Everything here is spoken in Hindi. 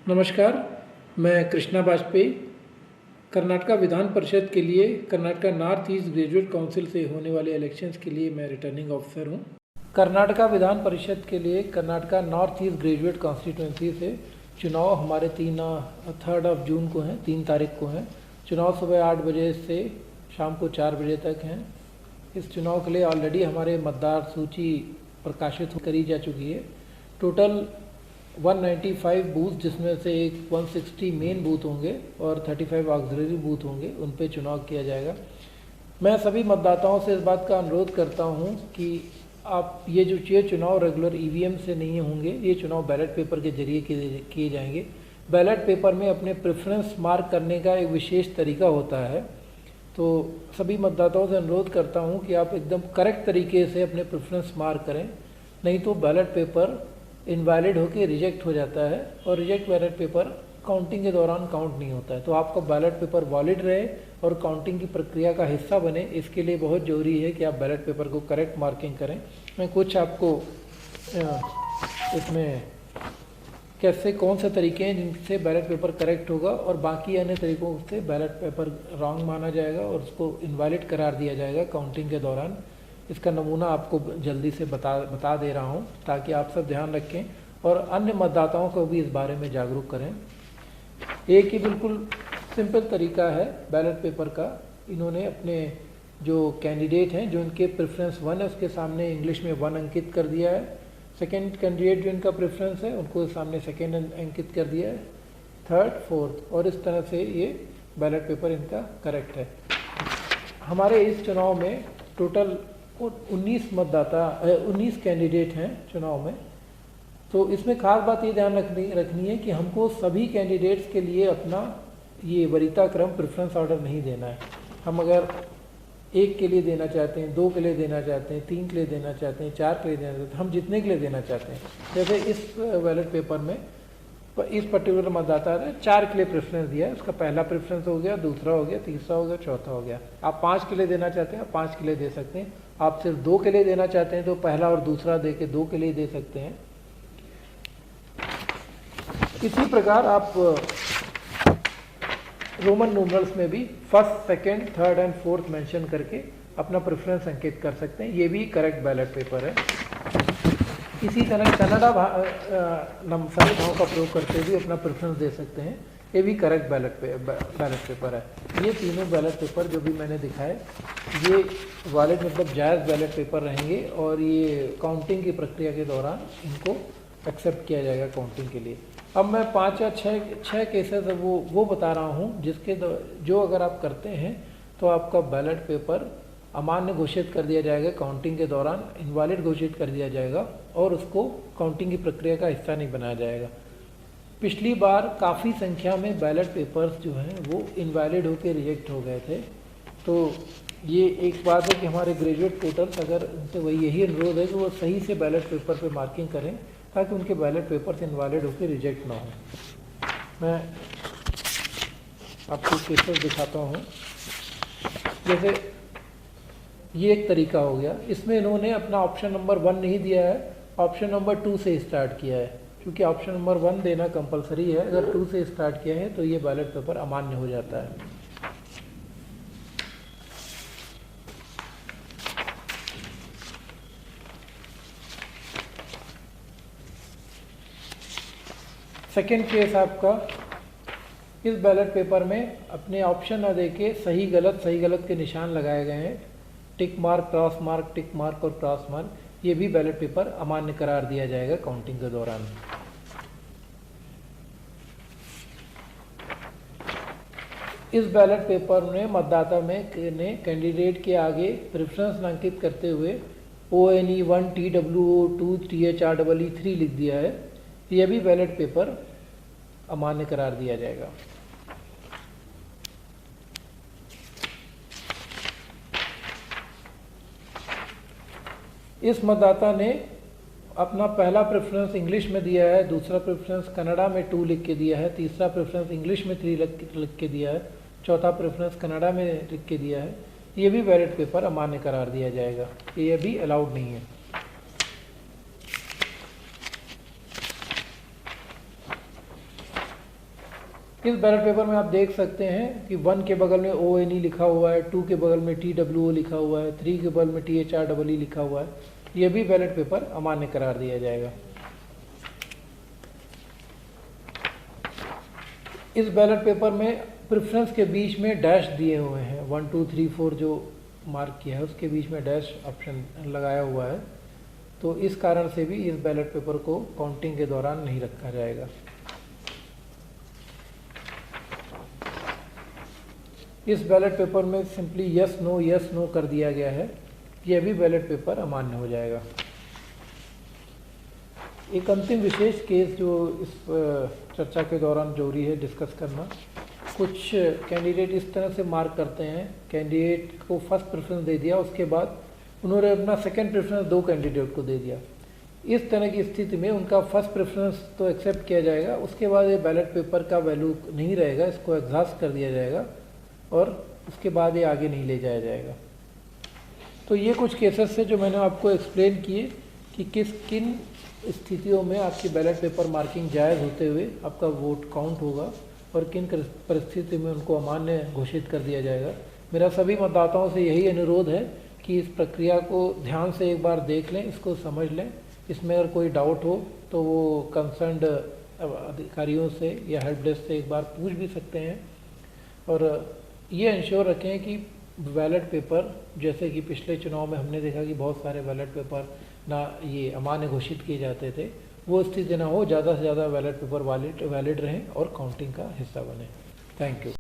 नमस्कार, मैं कृष्णा वाजपेयी कर्नाटका विधान परिषद के लिए Karnataka north east graduate council से होने वाले इलेक्शंस के लिए मैं रिटर्निंग ऑफिसर हूं। कर्नाटका विधान परिषद के लिए Karnataka north east graduate constituency से चुनाव हमारे 3 जून को हैं, 3 तारीख को हैं। चुनाव सुबह 8 बजे से शाम को 4 बजे तक हैं। इस चुनाव के लिए ऑलरेडी हमारे मतदार सूची प्रकाशित करी जा चुकी है। टोटल 195 बूथ, जिसमें से एक 160 मेन बूथ होंगे और 35 ऑक्सिलरी बूथ होंगे, उन पे चुनाव किया जाएगा। मैं सभी मतदाताओं से इस बात का अनुरोध करता हूं कि आप ये चुनाव रेगुलर ईवीएम से नहीं होंगे, ये चुनाव बैलेट पेपर के जरिए किए जाएंगे। बैलेट पेपर में अपने प्रेफरेंस मार्क करने का एक विशेष तरीका होता है, तो सभी मतदाताओं से अनुरोध करता हूं कि आप एकदम करेक्ट तरीके से अपने प्रेफरेंस मार्क करें, नहीं तो बैलेट पेपर इनवैलिड होकर रिजेक्ट हो जाता है और रिजेक्ट बैलेट पेपर काउंटिंग के दौरान काउंट नहीं होता है। तो आपका बैलेट पेपर वैलिड रहे और काउंटिंग की प्रक्रिया का हिस्सा बने, इसके लिए बहुत ज़रूरी है कि आप बैलेट पेपर को करेक्ट मार्किंग करें। मैं कुछ आपको इसमें कैसे कौन से तरीके हैं जिनसे बैलेट पेपर करेक्ट होगा और बाकी अन्य तरीकों से बैलेट पेपर रॉन्ग माना जाएगा और उसको इनवैलिड करार दिया जाएगा काउंटिंग के दौरान। इसका नमूना आपको जल्दी से बता दे रहा हूं ताकि आप सब ध्यान रखें और अन्य मतदाताओं को भी इस बारे में जागरूक करें। एक ही बिल्कुल सिंपल तरीका है बैलेट पेपर का। इन्होंने अपने जो कैंडिडेट हैं, जो इनके प्रेफरेंस 1 है, उसके सामने इंग्लिश में 1 अंकित कर दिया है। सेकंड कैंडिडेट जो इनका प्रेफरेंस है, उनको सामने सेकंड अंकित कर दिया है, थर्ड, फोर्थ, और इस तरह से ये बैलेट पेपर इनका करेक्ट है। हमारे इस चुनाव में टोटल 19 कैंडिडेट हैं चुनाव में। तो इसमें खास बात ये ध्यान रखनी है कि हमको सभी कैंडिडेट्स के लिए अपना ये वरीयता क्रम प्रेफरेंस ऑर्डर नहीं देना है। हम अगर 1 के लिए देना चाहते हैं, 2 के लिए देना चाहते हैं, 3 के लिए देना चाहते हैं, 4 के लिए देना चाहते हैं, हम जितने के लिए देना चाहते हैं। जैसे इस बैलेट पेपर में इस पर्टिकुलर मतदाता ने 4 के लिए प्रेफरेंस दिया है, उसका पहला प्रेफरेंस हो गया, दूसरा हो गया, तीसरा हो गया, चौथा हो गया। आप 5 के लिए देना चाहते हैं, आप 5 के लिए दे सकते हैं। आप सिर्फ 2 के लिए देना चाहते हैं तो पहला और दूसरा दे के 2 के लिए दे सकते हैं। इसी प्रकार आप रोमन न्यूमरल्स में भी first, second, third and fourth mention करके अपना प्रेफरेंस अंकित कर सकते हैं। ये भी करेक्ट बैलेट पेपर है। इसी तरह कन्नड़ा संविधानों का प्रयोग करते हुए अपना प्रेफरेंस दे सकते हैं। ये भी करेक्ट बैलेट पेपर है। ये तीनों बैलेट पेपर जो भी मैंने दिखाए, ये वैलिड मतलब जायज़ बैलेट पेपर रहेंगे और ये काउंटिंग की प्रक्रिया के दौरान इनको एक्सेप्ट किया जाएगा काउंटिंग के लिए। अब मैं 5 या 6 केसेस वो बता रहा हूँ जिसके जो अगर आप करते हैं तो आपका बैलेट पेपर अमान्य घोषित कर दिया जाएगा, काउंटिंग के दौरान इनवैलिड घोषित कर दिया जाएगा और उसको काउंटिंग की प्रक्रिया का हिस्सा नहीं बनाया जाएगा। पिछली बार काफ़ी संख्या में बैलेट पेपर्स जो हैं वो इनवैलिड होकर रिजेक्ट हो गए थे। तो ये एक बात है कि हमारे ग्रेजुएट वोटर्स, अगर उनसे वही यही अनुरोध है कि वो सही से बैलेट पेपर पे मार्किंग करें ताकि उनके बैलेट पेपर्स इनवैलिड होकर रिजेक्ट ना हो। मैं आपको केसेस दिखाता हूँ। जैसे ये एक तरीका हो गया, इसमें इन्होंने अपना ऑप्शन नंबर 1 नहीं दिया है, ऑप्शन नंबर 2 से स्टार्ट किया है। क्योंकि ऑप्शन नंबर 1 देना कंपलसरी है, अगर 2 से स्टार्ट किया है तो ये बैलेट पेपर अमान्य हो जाता है। सेकेंड केस आपका, इस बैलेट पेपर में अपने ऑप्शन न देके सही गलत के निशान लगाए गए हैं। Tick mark, cross mark, tick mark और क्रॉस मार्क, ये भी बैलेट पेपर अमान्य करार दिया जाएगा काउंटिंग के दौरान। इस बैलेट पेपर में मतदाता ने कैंडिडेट के आगे प्रेफरेंस अंकित करते हुए ONE1 TWO2 THREE लिख दिया है। यह भी बैलेट पेपर अमान्य करार दिया जाएगा। इस मतदाता ने अपना पहला प्रेफरेंस इंग्लिश में दिया है, दूसरा प्रेफरेंस कन्नड़ा में 2 लिख के दिया है, तीसरा प्रेफरेंस इंग्लिश में 3 लिख के दिया है, चौथा प्रेफरेंस कन्नड़ा में लिख के दिया है। ये भी बैलेट पेपर अमान्य करार दिया जाएगा, ये भी अलाउड नहीं है। इस बैलेट पेपर में आप देख सकते हैं कि 1 के बगल में ONE लिखा हुआ है, 2 के बगल में TWO लिखा हुआ है, 3 के बगल में THREE लिखा हुआ है। यह भी बैलेट पेपर अमान्य करार दिया जाएगा। इस बैलेट पेपर में प्रेफरेंस के बीच में डैश दिए हुए हैं, 1 2 3 4 जो मार्क किया है उसके बीच में डैश ऑप्शन लगाया हुआ है, तो इस कारण से भी इस बैलेट पेपर को काउंटिंग के दौरान नहीं रखा जाएगा। इस बैलेट पेपर में सिंपली यस नो कर दिया गया है, यह भी बैलेट पेपर अमान्य हो जाएगा। एक अंतिम विशेष केस जो इस चर्चा के दौरान जरूरी है डिस्कस करना, कुछ कैंडिडेट इस तरह से मार्क करते हैं, कैंडिडेट को फर्स्ट प्रेफरेंस दे दिया, उसके बाद उन्होंने अपना सेकंड प्रेफरेंस 2 कैंडिडेट को दे दिया। इस तरह की स्थिति में उनका फर्स्ट प्रेफरेंस तो एक्सेप्ट किया जाएगा, उसके बाद ये बैलेट पेपर का वैल्यू नहीं रहेगा, इसको एग्जॉस्ट कर दिया जाएगा और उसके बाद ये आगे नहीं ले जाया जाएगा। तो ये कुछ केसेस से जो मैंने आपको एक्सप्लेन किए कि किन स्थितियों में आपकी बैलेट पेपर मार्किंग जायज़ होते हुए आपका वोट काउंट होगा और किन परिस्थिति में उनको अमान्य घोषित कर दिया जाएगा। मेरा सभी मतदाताओं से यही अनुरोध है कि इस प्रक्रिया को ध्यान से एक बार देख लें, इसको समझ लें, इसमें अगर कोई डाउट हो तो वो कंसर्न्ड अधिकारियों से या हेल्प डेस्क से एक बार पूछ भी सकते हैं। और ये इंश्योर रखें कि बैलेट पेपर, जैसे कि पिछले चुनाव में हमने देखा कि बहुत सारे बैलेट पेपर ना ये अमान्य घोषित किए जाते थे, वो स्थिति ना हो, ज़्यादा से ज़्यादा बैलेट पेपर वैलिड रहें और काउंटिंग का हिस्सा बने। Thank you.